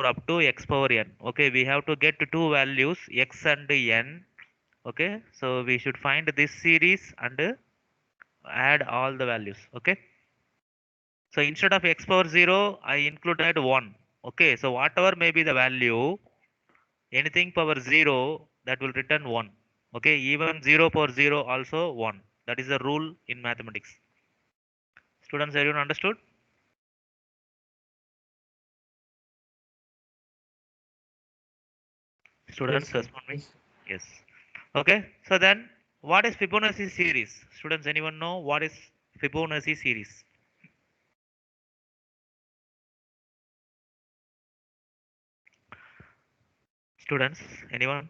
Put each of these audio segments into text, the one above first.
up to x power n. Okay, we have to get two values x and n. Okay, so we should find this series and add all the values. Okay, so instead of x power 0 I included 1. Okay, so whatever may be the value, anything power 0, that will return 1. Okay, even 0 power 0 also 1. That is the rule in mathematics. Students, everyone understood? Students, Yes, sir. respond me. Yes. Okay, so then what is Fibonacci series? Students, anyone know what is Fibonacci series? Students, anyone?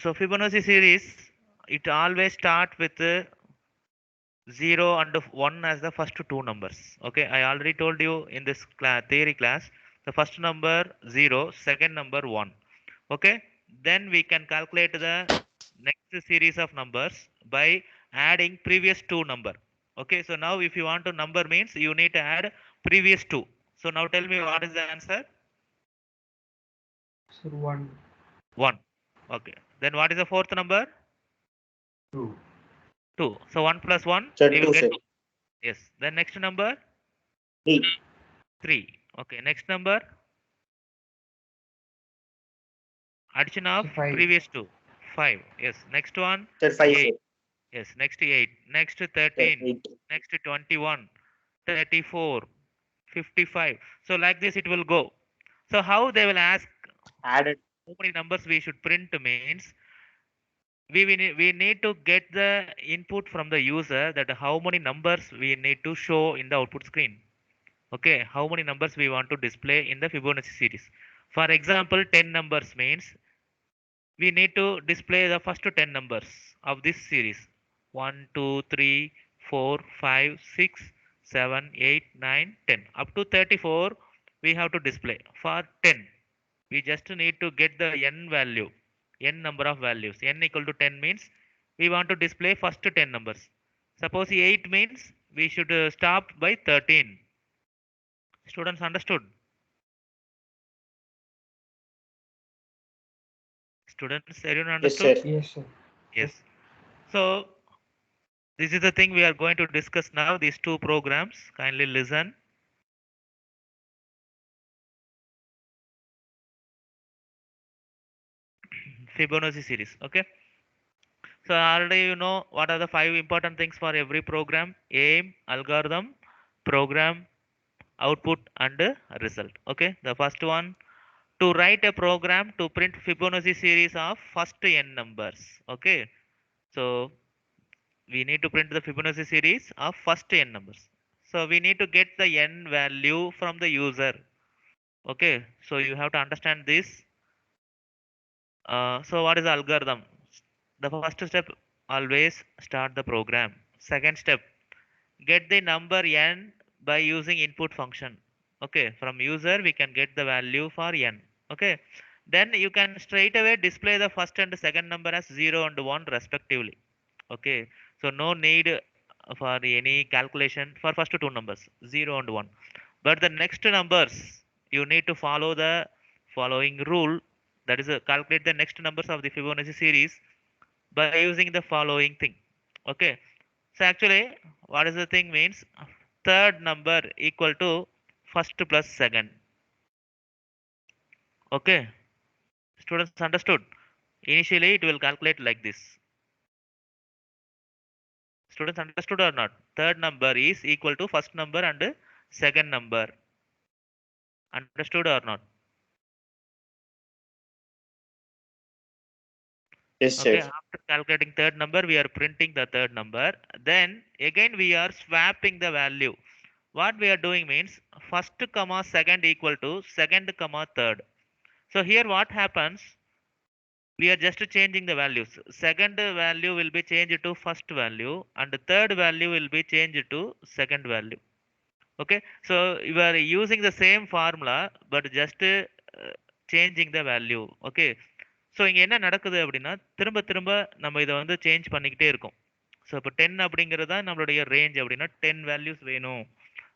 So Fibonacci series, it always start with 0 and 1 as the first two numbers. Okay, I already told you in this theory class, the first number 0, second number 1. Okay, then we can calculate the next series of numbers by adding previous two number. Okay, so now if you want to number means you need to add previous two. So now tell me what is the answer? Sir, 1, 1. Okay, then what is the fourth number? 2, 2. So 1 plus 1 Sir, we will 2, get sir. 2. Yes, then next number 3. 3. Okay, next number addition of sir, 5, previous two, 5. Yes, next one Sir, 5, 8. sir. Yes, next 8. Next Sir, 13. 8. Next 21. 34. 55. So like this it will go. So how they will ask Added. how many numbers we should print means we need to get the input from the user that how many numbers we need to show in the output screen. Okay, how many numbers we want to display in the Fibonacci series. For example, 10 numbers means we need to display the first 10 numbers of this series. 1, 2, 3, 4, 5, 6, 7, 8, 9, 10. Up to 34 we have to display. For 10 we just need to get the n value, n number of values. N equal to 10 means we want to display first 10 numbers. Suppose 8 means we should stop by 13. Students, understood? Students, everyone Yes, understood? sir. yes, sir. Yes. So this is the thing we are going to discuss now, these two programs. Kindly listen. Fibonacci series. Okay. So already you know what are the 5 important things for every program: aim, algorithm, program, output, and result. Okay. The first one, to write a program to print Fibonacci series of first n numbers. Okay. So we need to print the Fibonacci series of first n numbers. So we need to get the n value from the user. Okay, so you have to understand this. So what is the algorithm? The first step, always start the program. Second step, get the number n by using input function. Okay, from user we can get the value for n. Okay, then you can straight away display the first and second number as 0 and 1 respectively. Okay, so no need for any calculation for first two numbers 0 and 1. But the next numbers you need to follow the following rule, that is calculate the next numbers of the Fibonacci series by using the following thing. Okay, so actually what is the thing means, third number equal to first plus second. Okay, students, understood? Initially it will calculate like this. Students, understood or not? Third number is equal to first number and second number. Understood or not? Yes, Okay, sir. after calculating third number, we are printing the third number. Then again we are swapping the value. What we are doing means first comma second equal to second comma third. So here what happens? We are just changing the values. Second value will be changed to first value and third value will be changed to second value. Okay, so you are using the same formula but just changing the value. Okay, so இங்கே என்ன நடக்குது அப்படின்னா திரும்ப திரும்ப நம்ம இதை வந்து change பண்ணிக்கிட்டே இருக்கோம். ஸோ இப்போ 10 அப்படிங்கிறது தான் நம்மளுடைய ரேஞ்ச் அப்படின்னா 10 வேல்யூஸ் வேணும்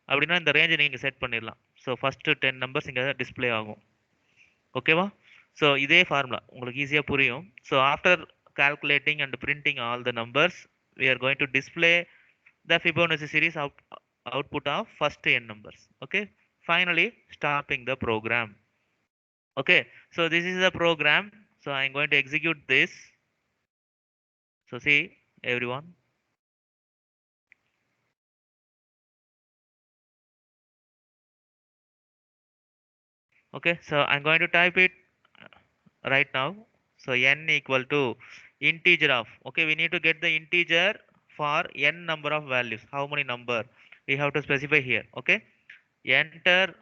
அப்படின்னா இந்த ரேஞ்சை நீங்கள் செட் பண்ணிடலாம். ஸோ ஃபஸ்ட்டு 10 நம்பர்ஸ் இங்கே டிஸ்ப்ளே ஆகும். ஓகேவா? ஸோ இதே ஃபார்முலா உங்களுக்கு ஈஸியாக புரியும். So after calculating and printing all the numbers, we are going to display the Fibonacci series output of first n numbers. Okay. Finally, stopping the program. Okay. So this is the program. So I'm going to execute this. So see everyone. Okay. So I'm going to type it right now. So n equal to integer of. Okay. We need to get the integer for n number of values. How many number we have to specify here. Okay. Enter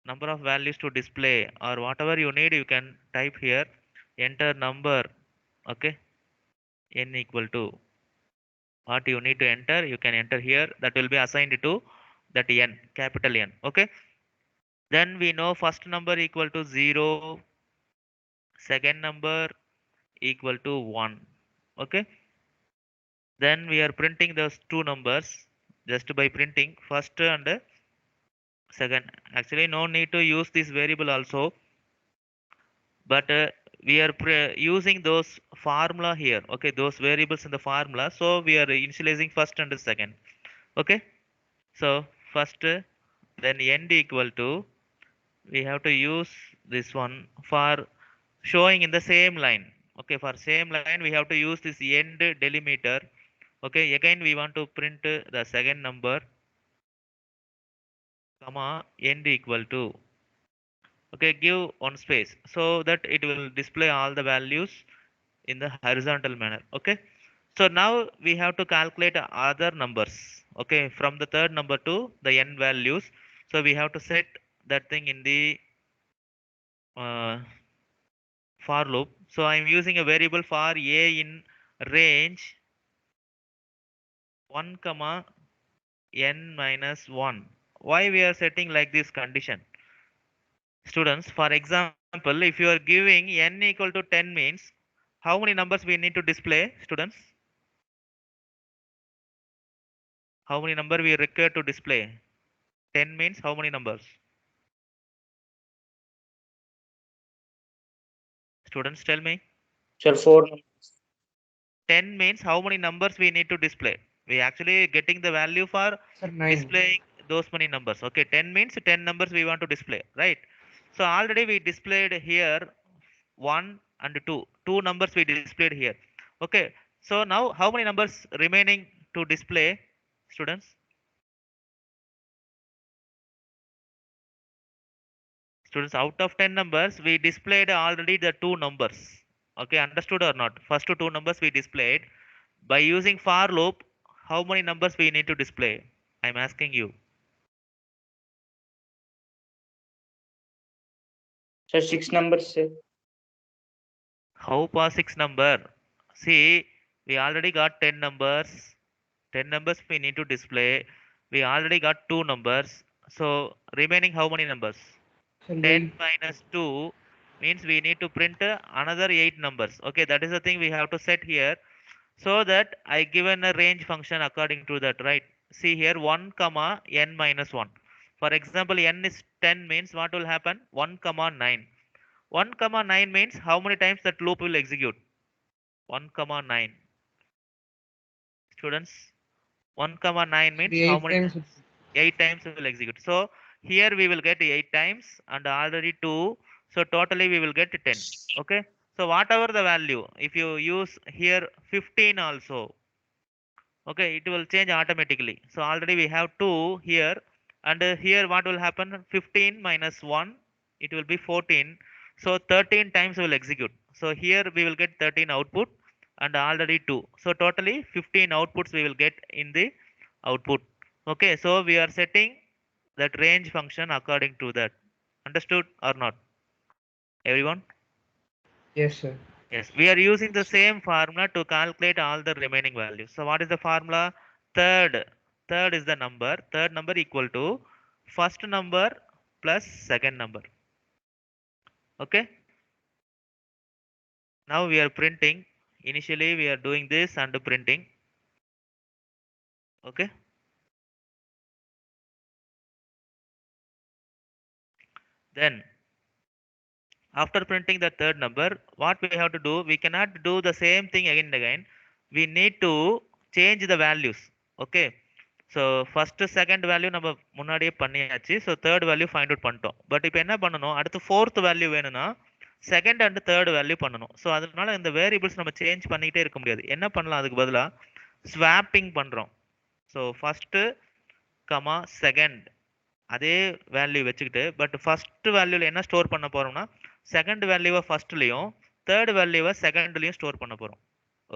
number of values to display, or whatever you need you can type here. Enter number. Okay. N equal to what you need to enter, you can enter here. That will be assigned to that n, capital N. Okay. Then we know first number equal to 0, second number equal to 1. Okay. Then we are printing those two numbers just by printing first and second. Actually no need to use this variable also, but we are using those formula here. Okay, those variables in the formula, so we are initializing first and second. Okay. So first, then end equal to, we have to use this one for showing in the same line. Okay, for same line we have to use this end delimiter. Okay, again we want to print the second number, comma, end equal to. Okay, give one space so that it will display all the values in the horizontal manner. Okay. So now we have to calculate other numbers. Okay, from the third number to the n values. So we have to set that thing in the uh, for loop. So I'm using a variable for a in range 1 comma n minus 1. Why we are setting like this condition? Students, for example, if you are giving n equal to 10 means how many numbers we need to display, students? How many number we require to display? 10 means how many numbers? Students, tell me. Sir, 4 numbers. 10 means how many numbers we need to display? We actually getting the value for Sir, 9. displaying those many numbers. Okay, 10 means 10 numbers we want to display, right? So already we displayed here 1 and 2. Two numbers we displayed here. Okay, so now how many numbers remaining to display, students? Students, out of 10 numbers, we displayed already the two numbers. Okay, understood or not? First two numbers we displayed. By using for loop, how many numbers we need to display? I'm asking you. Sir, 6 numbers, sir. How far 6 number? See, we already got 10 numbers. 10 numbers we need to display. We already got two numbers. So remaining how many numbers? Sir, 10 8. minus 2 means we need to print another 8 numbers. Okay, that is the thing we have to set here. So that I given a range function according to that, right? See here 1 comma n minus 1. For example, n is 10 means what will happen? 1 comma 9. 1 comma 9 means how many times that loop will execute? 1 comma 9. Students, 1 comma 9 Sir, means how 8 many times. times? 8 times will execute. So here we will get 8 times and already 2. So totally we will get 10. Okay. So whatever the value, if you use here 15 also, okay, it will change automatically. So already we have 2 here, and here what will happen? 15 minus 1, it will be 14. So 13 times will execute. So here we will get 13 output and already 2. So totally 15 outputs we will get in the output. Okay, so we are setting that range function according to that. Understood or not? Everyone? Yes, sir. Yes, we are using the same formula to calculate all the remaining values. So what is the formula? Third. Third is the number. Third number equal to first number plus second number. Okay. Now we are printing. Initially we are doing this and printing. Okay. Then after printing the third number, what we have to do, we cannot do the same thing again and again. We need to change the values. Okay, so first second value நம்ம முன்னாடியே பண்ணியாச்சு. So third value find out பண்ணிட்டோம். But இப்போ என்ன பண்ணணும், அடுத்து fourth value வேணும்னா second and third value பண்ணணும். ஸோ அதனால இந்த வேரியபிள்ஸ் நம்ம சேஞ்ச் பண்ணிக்கிட்டே இருக்க முடியாது. என்ன பண்ணலாம், அதுக்கு பதிலாக ஸ்வாப்பிங் பண்ணுறோம். ஸோ ஃபஸ்ட்டு கமா செகண்ட் அதே வேல்யூ வச்சுக்கிட்டு, பட் ஃபர்ஸ்ட் வேல்யூவில் என்ன ஸ்டோர் பண்ண போகிறோம்னா செகண்ட் வேல்யூவை ஃபர்ஸ்ட்லையும் தேர்ட் வேல்யூவை செகண்ட்லையும் ஸ்டோர் பண்ண போகிறோம்.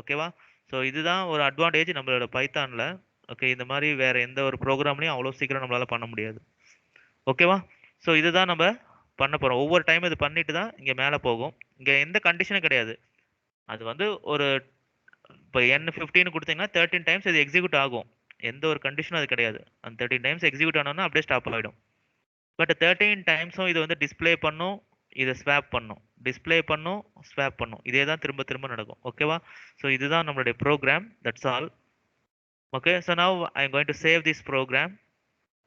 ஓகேவா? ஸோ இதுதான் ஒரு அட்வான்டேஜ் நம்மளோட பைத்தானில். ஓகே, இந்த மாதிரி வேற எந்த ஒரு ப்ரோக்ராம்லையும் அவ்வளோ சீக்கிரம் நம்மளால பண்ண முடியாது. ஓகேவா? ஸோ இதுதான் நம்ம பண்ண போகிறோம். ஒவ்வொரு டைம் இது பண்ணிட்டு தான் இங்கே மேலே போகும். இங்கே எந்த கண்டிஷனும் கிடையாது. அது வந்து ஒரு இப்போ N15 கொடுத்தீங்கன்னா 13 டைம்ஸ் இது எக்ஸிக்யூட் ஆகும். எந்த ஒரு கண்டிஷனும் அது கிடையாது. அந்த 13 டைம்ஸ் எக்ஸிக்யூட் ஆனோன்னா அப்படியே ஸ்டாப் ஆகிடும். பட் 13 டைம்ஸும் இது வந்து டிஸ்ப்ளே பண்ணும், இதை ஸ்வாப் பண்ணும், டிஸ்ப்ளே பண்ணும், ஸ்வாப் பண்ணும். இதே தான் திரும்ப திரும்ப நடக்கும். ஓகேவா? ஸோ இதுதான் நம்மளுடைய program. That's all. Okay, so now I'm going to save this program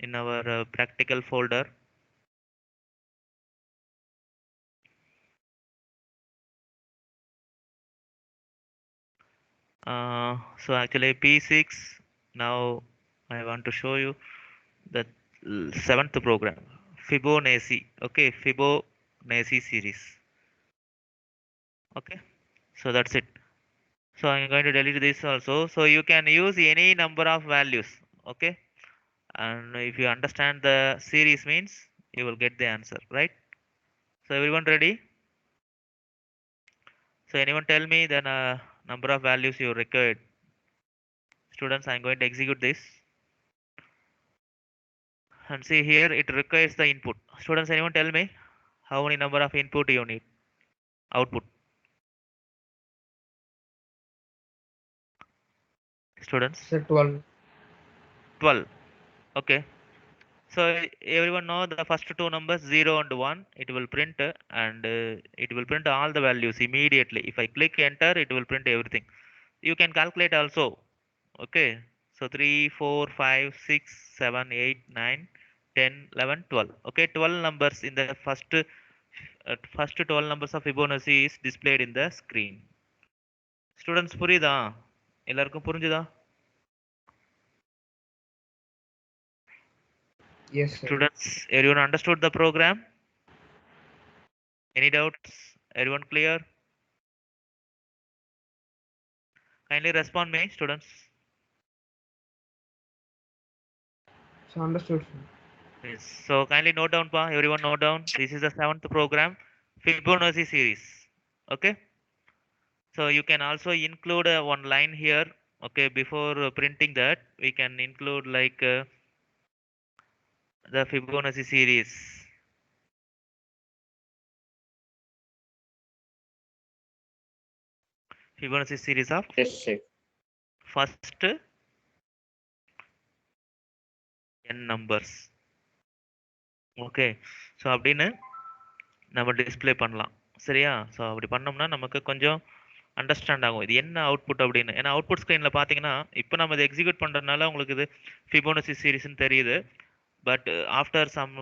in our practical folder. So actually P6, now I want to show you the seventh program, Fibonacci. Okay, Fibonacci series. Okay, so that's it. So I'm going to delete this also. So you can use any number of values. Okay, and if you understand the series means you will get the answer, right? So everyone ready? So anyone tell me the number of values you required? Students, I'm going to execute this. And see here, it requires the input. Students, anyone tell me how many number of input you need? Output. Students? Sir, 12. 12. Okay. So everyone know the first two numbers 0 and 1. It will print and it will print all the values immediately. If I click enter, it will print everything. You can calculate also. Okay. So 3, 4, 5, 6, 7, 8, 9, 10, 11, 12. Okay, 12 numbers in the first 12 numbers of Fibonacci is displayed in the screen. Students, புரியுதா? எல்லாருக்கும் புரிஞ்சுதா? Yes, sir. Students, everyone understood the program? Any doubts? Everyone clear? Kindly respond me, students. So understood, sir. Yes. So kindly note down, pa. Everyone note down. This is the seventh program, Fibonacci series. Okay. So you can also include one line here. Okay. Before printing that, we can include like the Fibonacci series. Fibonacci series of Yes, sir. first n numbers. Okay, so அப்படின்னு நம்ம display பண்ணலாம். சரியா? So அப்படி பண்ணோம்னா நமக்கு கொஞ்சம் understand ஆகும் இது என்ன அவுட்புட் அப்படின்னு. ஏன்னா அவுட்புட் ஸ்க்ரீனில் பார்த்தீங்கன்னா இப்போ நம்ம இதை எக்ஸிக்யூட் பண்ணுறதுனால உங்களுக்கு இது ஃபிபோனசி சீரிஸ்னு தெரியுது. But after some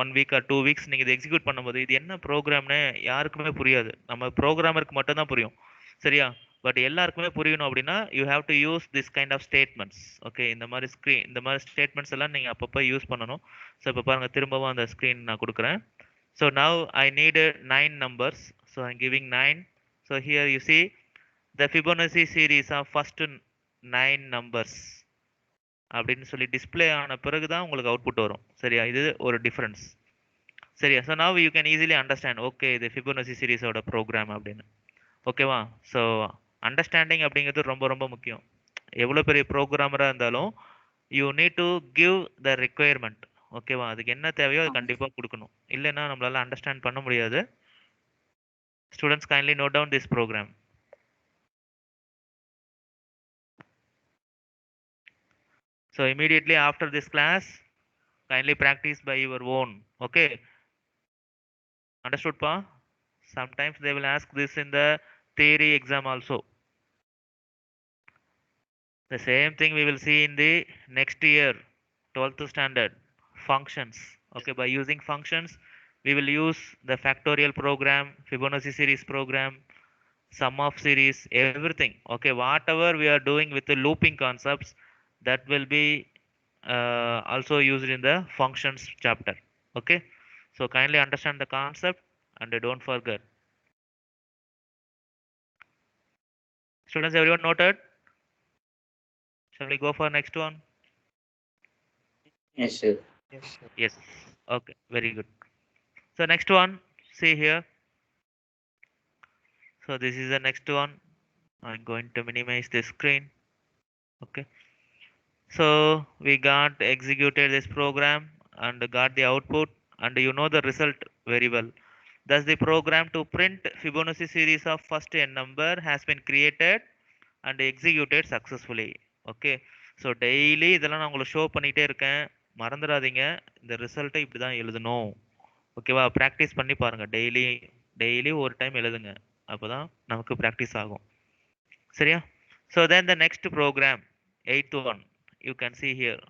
1 week or 2 weeks நீங்கள் இதை எக்ஸிக்யூட் பண்ணும்போது இது என்ன ப்ரோக்ராம்னு யாருக்குமே புரியாது. நம்ம ப்ரோக்ராமருக்கு மட்டும்தான் புரியும். சரியா? பட் எல்லாருக்குமே புரியணும் அப்படின்னா you have to use this kind of statements. Okay, இந்த மாதிரி ஸ்டேட்மெண்ட்ஸ் எல்லாம் நீங்கள் அப்பப்போ யூஸ் பண்ணணும். ஸோ இப்போ பாருங்கள், திரும்பவும் அந்த ஸ்க்ரீன் நான் கொடுக்குறேன். So now I need 9 numbers. So I'm giving 9. So here you see the Fibonacci series of first 9 numbers அப்படின்னு சொல்லி டிஸ்பிளே ஆன பிறகு தான் உங்களுக்கு அவுட்புட் வரும். சரியா? இது ஒரு டிஃப்ரென்ஸ். சரியா? So now you can easily understand okay இது ஃபிபோனசி சீரீஸோட ப்ரோக்ராம் அப்படின்னு. ஓகேவா? ஸோ அண்டர்ஸ்டாண்டிங் அப்படிங்கிறது ரொம்ப ரொம்ப முக்கியம். எவ்வளோ பெரிய ப்ரோக்ராமராக இருந்தாலும் you need to give the requirement. ஓகேவா? அதுக்கு என்ன தேவையோ அது கண்டிப்பாக கொடுக்கணும். இல்லைன்னா நம்மளால அண்டர்ஸ்டாண்ட் பண்ண முடியாது. Students kindly note down this program. So immediately after this class kindly practice by your own. Okay, understood pa? Sometimes they will ask this in the theory exam also. The same thing we will see in the next year 12th standard, functions. Okay, by using functions we will use the factorial program, Fibonacci series program, sum of series, everything. Okay, whatever we are doing with the looping concepts, that will be also used in the functions chapter. Okay, so kindly understand the concept and don't forget. Students, everyone noted? Shall we go for next one? Yes, sir. Yes, sir. Yes. Okay, very good. So next one, see here. So this is the next one. I'm going to minimize the screen. Okay. So we got executed this program and got the output, and you know the result very well. Thus the program to print Fibonacci series of first n number has been created and executed successfully. Okay. So daily இதெல்லாம் நான் உங்களுக்கு show பண்ணிகிட்டே இருக்கேன், மறந்துடாதீங்க. இந்த ரிசல்ட்டை இப்படி தான் எழுதணும். ஓகேவா? ப்ராக்டிஸ் பண்ணி பாருங்கள். டெய்லி டெய்லி ஒரு டைம் எழுதுங்க, அப்போ தான் நமக்கு ப்ராக்டிஸ் ஆகும். சரியா? So then the next program, eighth one, you can see here.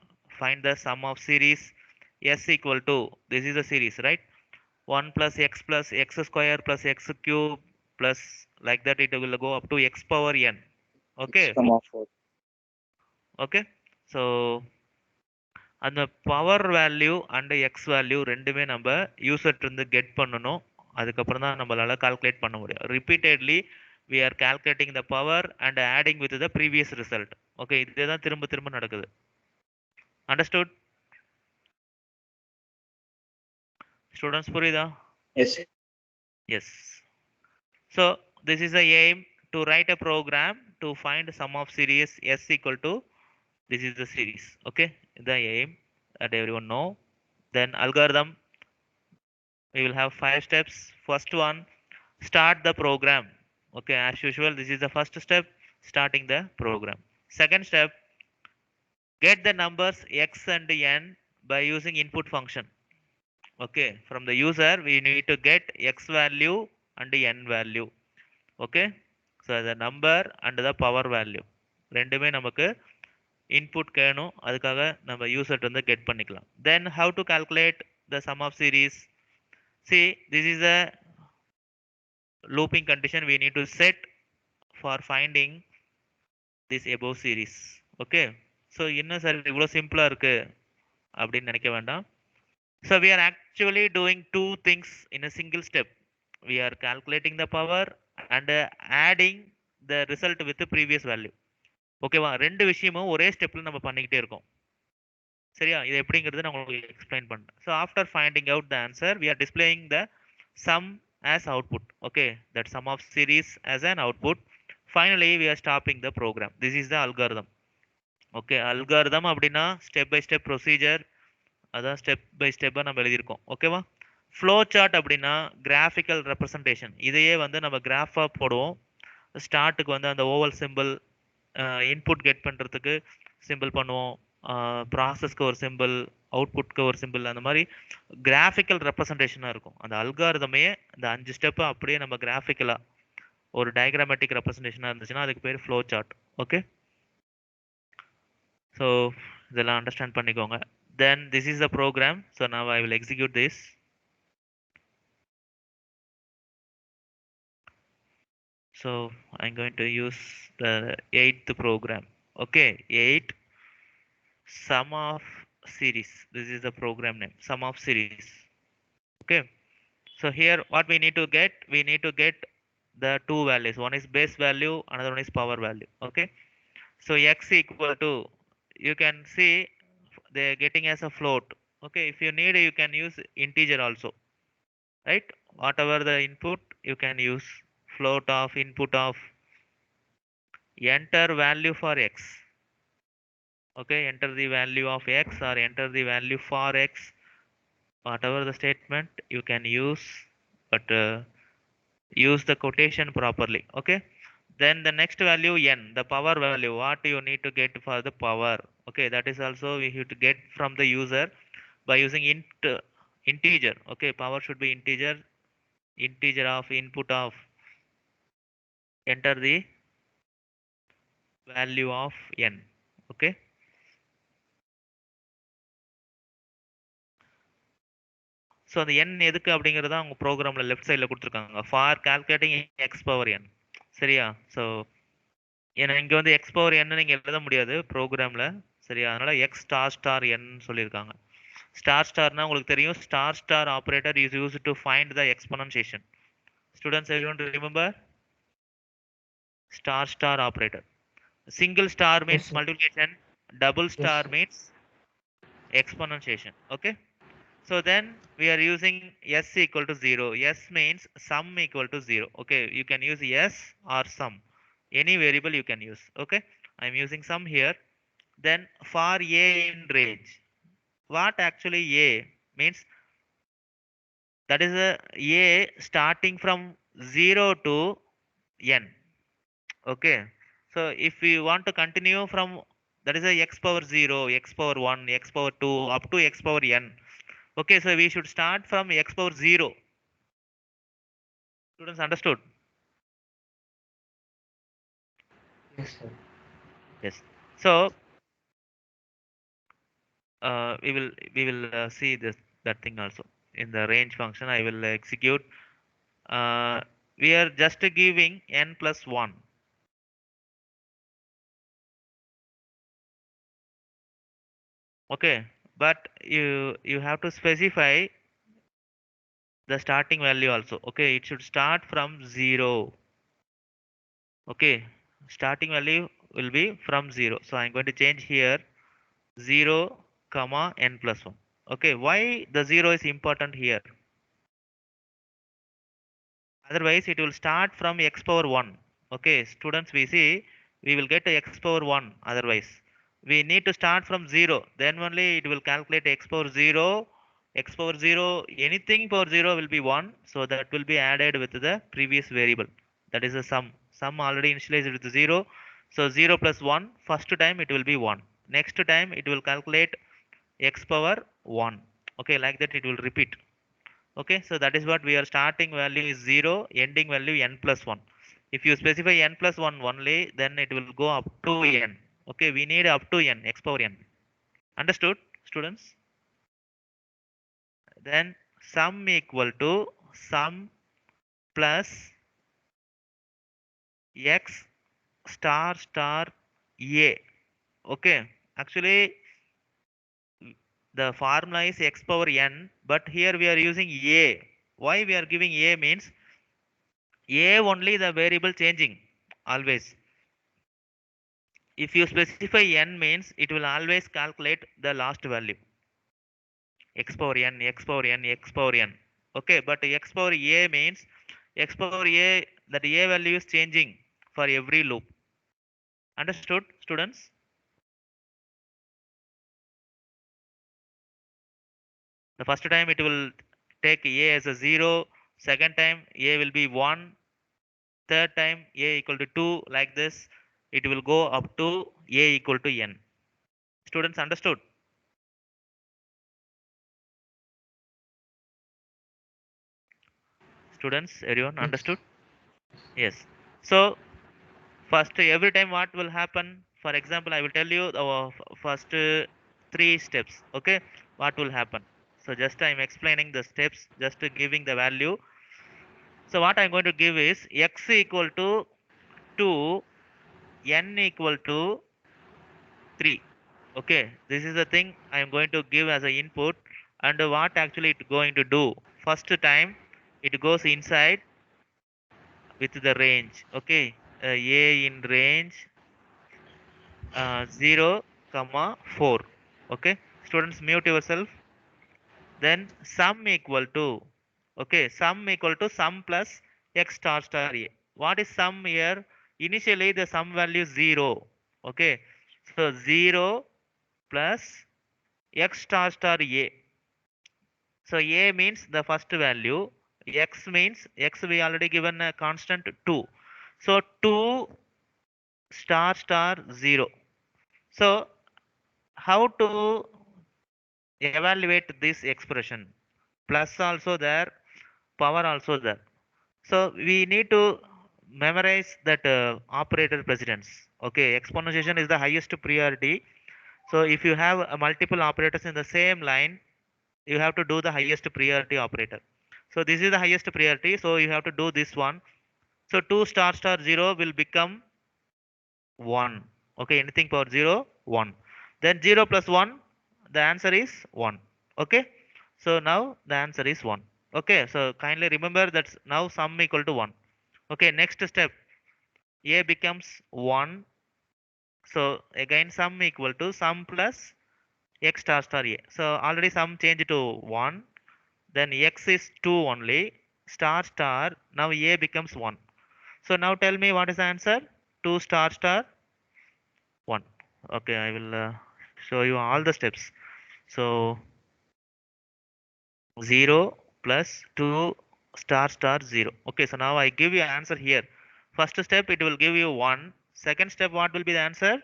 Find the sum of series s equal to, this is the series, right? 1 plus x square plus x cube plus like that it will go up to x power n. Okay. X, 4. Okay. So அந்த power value and X value ரெண்டுமே நம்ம யூசர்ட் இருந்து get பண்ணணும். அதுக்கப்புறம் தான் நம்மளால calculate பண்ண முடியும். Repeatedly we are calculating the power and adding with the previous result. Okay, இதே தான் திரும்ப திரும்ப நடக்குது. Understood? Students, புரியுதா? Yes, sir. Yes. So this is the aim, to write a program to find sum of series s equal to, this is the series. Okay, the aim that everyone know. Then algorithm, we will have 5 steps. First one, start the program. Okay, as usual, this is the first step, starting the program. Second step, get the numbers x and n by using input function. Okay, from the user we need to get x value and n value. Okay, so the number and the power value ரெண்டுமே நமக்கு input கேணும், அதுக்காக நம்ம user வந்து get பண்ணிக்கலாம். Then how to calculate the sum of series? See, this is a looping condition we need to set for finding this above series. Okay, so என்ன sir இவ்வளோ சிம்பிளா இருக்கு அப்படின்னு நினைக்க வேண்டாம். So we are actually doing two things in a single step. We are calculating the power and adding the result with the previous value. ஓகேவா? ரெண்டு விஷயமும் ஒரே ஸ்டெப்ல நம்ம பண்ணிக்கிட்டே இருக்கோம். சரியா? இது எப்படிங்கிறது நான் உங்களுக்கு எக்ஸ்பிளைன் பண்றேன். So after finding out the answer, we are displaying the sum as output. Okay, that sum of series as an output. Finally we are stopping the program. This is the algorithm. Okay, algorithm அப்படின்னா step by step procedure, அதான் step by ஸ்டெப்பாக நம்ம எழுதியிருக்கோம். ஓகேவா? Flow chart அப்படின்னா graphical representation. இதையே வந்து நம்ம கிராஃபாக போடுவோம். ஸ்டார்ட்டுக்கு வந்து அந்த ஓவல் சிம்பிள், இன்புட் கெட் பண்ணுறதுக்கு சிம்பிள் பண்ணுவோம், ப்ராசஸ்க்கு ஒரு சிம்பிள், அவுட்புட்க்கு ஒரு சிம்பிள், அந்த மாதிரி கிராஃபிக்கல் ரெப்ரசன்டேஷனாக இருக்கும். அந்த அல்காரிதமையே இந்த 5 ஸ்டெப்பு அப்படியே நம்ம கிராஃபிக்கலாக ஒரு டயக்ராமேட்டிக் ரெப்ரசன்டேஷனாக இருந்துச்சுன்னா அதுக்கு பேர் ஃப்ளோ சார்ட். ஓகே, ஸோ இதெல்லாம் அண்டர்ஸ்டாண்ட் பண்ணிக்கோங்க. Then this is the program. So now I will execute this. So I'm going to use the 8th program. Okay, 8 sum of series. This is the program name, sum of series. Okay, so here what we need to get, we need to get the two values. One is base value, another one is power value. Okay, so x equal to, you can see they are getting as a float. Okay, if you need you can use integer also, right? Whatever the input you can use float of input of, enter value for x. Okay, enter the value of x or enter the value for x, whatever the statement you can use, but use the quotation properly. Okay, then the next value n, the power value, what you need to get for the power. Okay, that is also we have to get from the user by using integer. Okay, power should be integer, integer of input of, enter the value of n. Okay, so அந்த n எதுக்கு அப்படிங்கிறத அவங்க ப்ரோக்ராமில் left சைடில் கொடுத்துருக்காங்க. For calculating X power n. சரியா? So ஏன்னா இங்கே வந்து எக்ஸ் பவர் n நீங்கள் எழுத முடியாது ப்ரோக்ராமில். சரியா? அதனால எக்ஸ் ஸ்டார் ஸ்டார் n சொல்லியிருக்காங்க. ஸ்டார் ஸ்டார்னா உங்களுக்கு தெரியும், star star operator is use to find the exponentiation. Students everyone remember star star operator. Single star means sir. multiplication, double star sir. means exponentiation. Okay, so then we are using s equal to 0. S means sum equal to 0. Okay, you can use s or sum, any variable you can use. Okay, I'm using sum here. Then for a in range, what actually a means, that is a starting from 0 to n. Okay, so if we want to continue from, that is a x power 0, x power 1, x power 2 up to x power n. Okay, so we should start from x power 0. Students understood? Yes, sir. Yes. So we will see this, that thing also in the range function. I will execute. We are just giving n plus 1. Okay, but you have to specify the starting value also. Okay, it should start from 0. Okay, starting value will be from 0. So I'm going to change here 0 comma n plus 1. Okay, why the 0 is important here? Otherwise it will start from x power 1. Okay, students, we see we will get to x power 1. Otherwise we need to start from 0, then only it will calculate x power 0. X power 0, anything power 0 will be 1, so that will be added with the previous variable, that is a sum. Sum already initialized with 0, so 0 plus 1, first time it will be 1, next time it will calculate x power 1. Okay, like that it will repeat. Okay, so that is what we are, starting value is 0, ending value n plus 1. If you specify n plus 1 only, then it will go up to n. Okay, we need up to n, x power n. Understood, students? Then sum equal to sum plus x star star a. Okay, actually the formula is x power n, but here we are using a. Why we are giving a means, a only the variable changing always. If you specify n means, it will always calculate the last value, x power n, x power n, x power n. Okay, but x power a means, x power a, that a value is changing for every loop. Understood, students? The first time it will take a as a 0, second time a will be 1, third time a equal to 2, like this it will go up to a equal to n. Students understood? Students, everyone Yes. understood? Yes. So first, every time what will happen, for example, I will tell you the first 3 steps. Okay, what will happen? So just I'm explaining the steps, just giving the value. So what I'm going to give is x equal to 2, n equal to 3. Okay, this is the thing I am going to give as an input, and what actually it going to do. First time it goes inside with the range. Okay, a in range 0 comma 4. Okay, students, mute yourself. Then sum equal to, okay, sum equal to sum plus x star star a. What is sum here? Initially the sum value is 0. Okay, so 0 plus x star star a. So a means the first value, x means, x we already given a constant 2. So 2 star star 0. So how to evaluate this expression? Plus also there, power also there. So we need to memorize that operator precedence. Okay, exponentiation is the highest priority. So if you have multiple operators in the same line, you have to do the highest priority operator. So this is the highest priority, so you have to do this one. So 2 star star 0 will become 1. Okay, anything power 0, 1. Then 0 plus 1, the answer is 1. Okay, so now the answer is 1. Okay, so kindly remember that now sum equal to 1. Okay, next step, a becomes 1. So again sum equal to sum plus x star star a. So already sum changed to 1. Then x is 2 only. Star star. Now a becomes 1. So now tell me what is the answer? 2 star star 1. Okay, I will show you all the steps. So 0 plus 2 star star 0. Okay, so now I give you answer here. First step it will give you 1. Second step what will be the answer?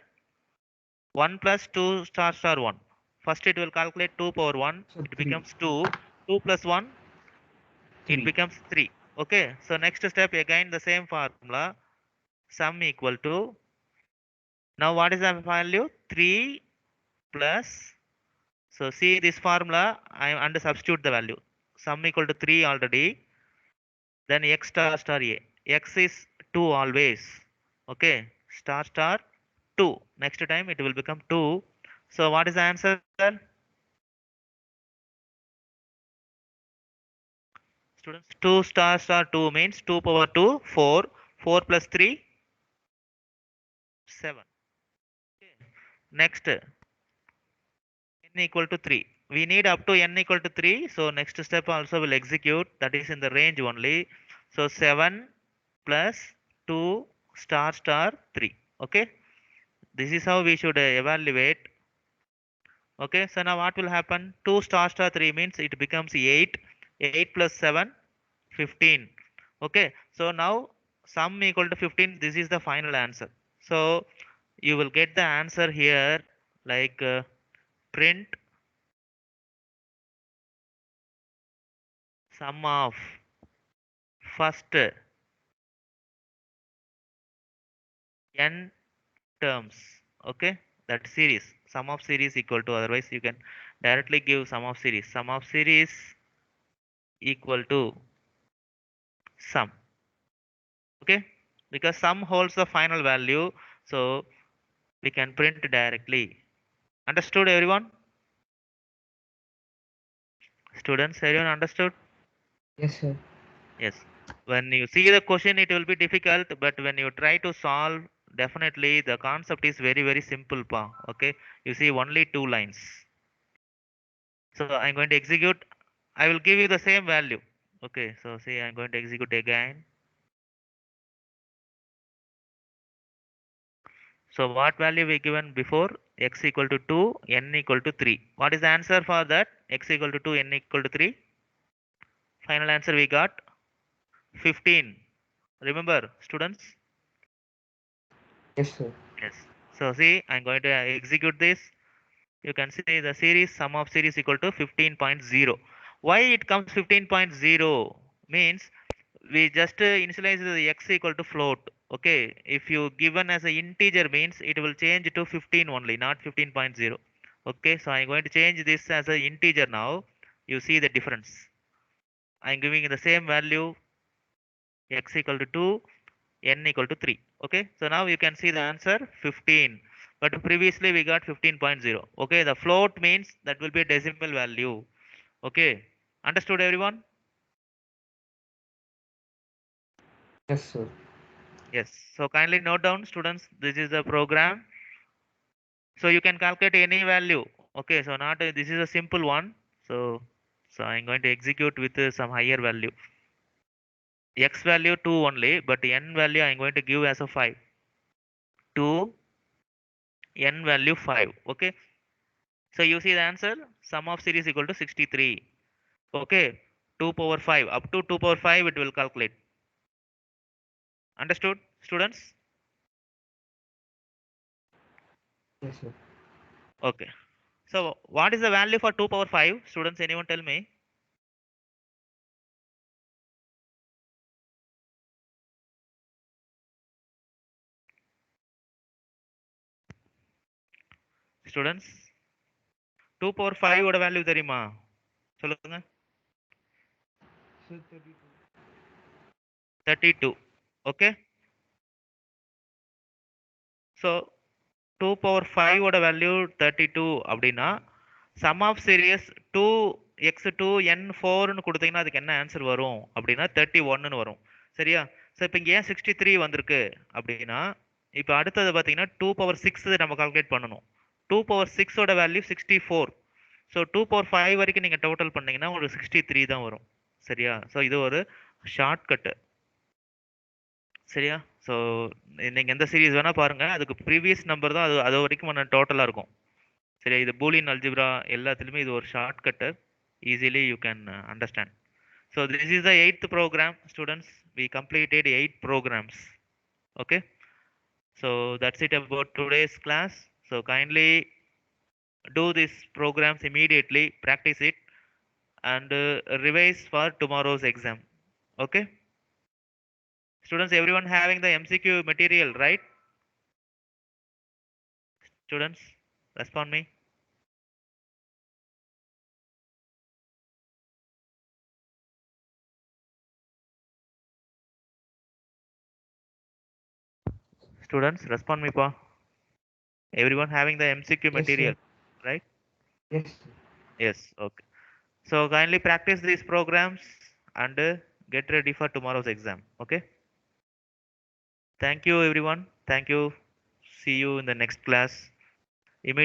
1 plus 2 star star 1. First it will calculate 2 power 1. So It 3. becomes 2. 2 plus 1. It 3. becomes 3. Okay. So next step again the same formula. Sum equal to. Now what is the value? 3 plus. So see this formula. I am under substitute the value. Sum equal to 3 already. Then x star star a. X is 2 always. Okay. Star star 2. Next time it will become 2. So what is the answer? Students, 2 star star 2 means 2 power 2, 4. 4 plus 3, 7. Okay. Next, n equal to 3. We need up to n equal to 3. So next step also will execute. That is in the range only. So 7 plus 2 star star 3. Okay. This is how we should evaluate. Okay. So now what will happen? 2 star star 3 means it becomes 8. 8 plus 7, 15. Okay, so now sum equal to 15. This is the final answer. So you will get the answer here like print sum of first n terms. Okay, that series, sum of series equal to, otherwise you can directly give sum of series. Sum of series equal to sum. Okay, because sum holds the final value, so we can print directly. Understood everyone? Students, everyone understood? Yes, sir. Yes. When you see the question, it will be difficult, but when you try to solve, definitely the concept is very, very simple, pa. Okay. You see only 2 lines. So I'm going to execute. I will give you the same value. Okay. So see, I'm going to execute again. So what value we given before? X equal to 2, n equal to 3. What is the answer for that? X equal to 2, n equal to 3. Final answer we got 15. Remember, students? Yes, sir. Yes. So see, I'm going to execute this. You can see the series sum of series equal to 15.0. Why it comes 15.0 means we just initialize the x equal to float. Okay, if you given as a integer means it will change to 15 only, not 15.0. Okay, so I'm going to change this as a integer now. You see the difference. I'm giving the same value x equal to 2, n equal to 3. Okay, so now you can see the answer 15, but previously we got 15.0. Okay, the float means that will be a decimal value. Okay, understood everyone? Yes, sir. Yes, so kindly note down students, this is the program, so you can calculate any value. Okay, so not this is a simple one. So I'm going to execute with some higher value. X value 2 only, but n value I'm going to give as a 5. 2, n value 5. Okay, so you see the answer, sum of series equal to 63. Okay, 2 power 5, up to 2 power 5 it will calculate. Understood, students? Yes, sir. Okay. So what is the value for 2 power 5? Students, anyone tell me? Students, 2 power 5 ஓட value தெரியுமா? சொல்லுங்க. Sir, 32. 32. Okay. So 2 power 5 ஓட value 32 அப்படின்னா some of serious 2x2n4ன்னு கொடுத்தீங்கன்னா அதுக்கு என்ன answer வரும் அப்படின்னா 31ன்னு வரும். சரியா? ஸோ இப்போ இங்கே ஏன் 63 வந்திருக்கு அப்படின்னா இப்போ அடுத்தது பார்த்தீங்கன்னா 2 பவர் 6 நம்ம கால்குலேட் பண்ணணும். 2 பவர் 6ஓட வேல்யூ 64. ஸோ 2 பவர் 5 வரைக்கும் நீங்கள் டோட்டல் பண்ணீங்கன்னா உங்களுக்கு 63 தான் வரும். சரியா? ஸோ இது ஒரு ஷார்ட்கட்டு. சரியா? ஸோ நீங்கள் எந்த சீரிஸ் வேணால் பாருங்கள், அதுக்கு ப்ரீவியஸ் நம்பர் தான் அது வரைக்கும் டோட்டலாக இருக்கும். சரியா? இது பூலியன் அல்ஜிப்ரா எல்லாத்துலேயுமே இது ஒரு shortcut. Easily you can understand. So this is the 8th program, students. We completed 8 programs. Okay? So that's it about today's class. So kindly do these programs immediately, practice it, and revise for tomorrow's exam. Okay? Students, everyone having the MCQ material, right? Students, respond me. Students, respond me, pa. Everyone having the MCQ Yes, material, sir. right? Yes, sir. Yes, okay. So kindly practice these programs and get ready for tomorrow's exam. Okay? Thank you, everyone. Thank you. See you in the next class. Immediately.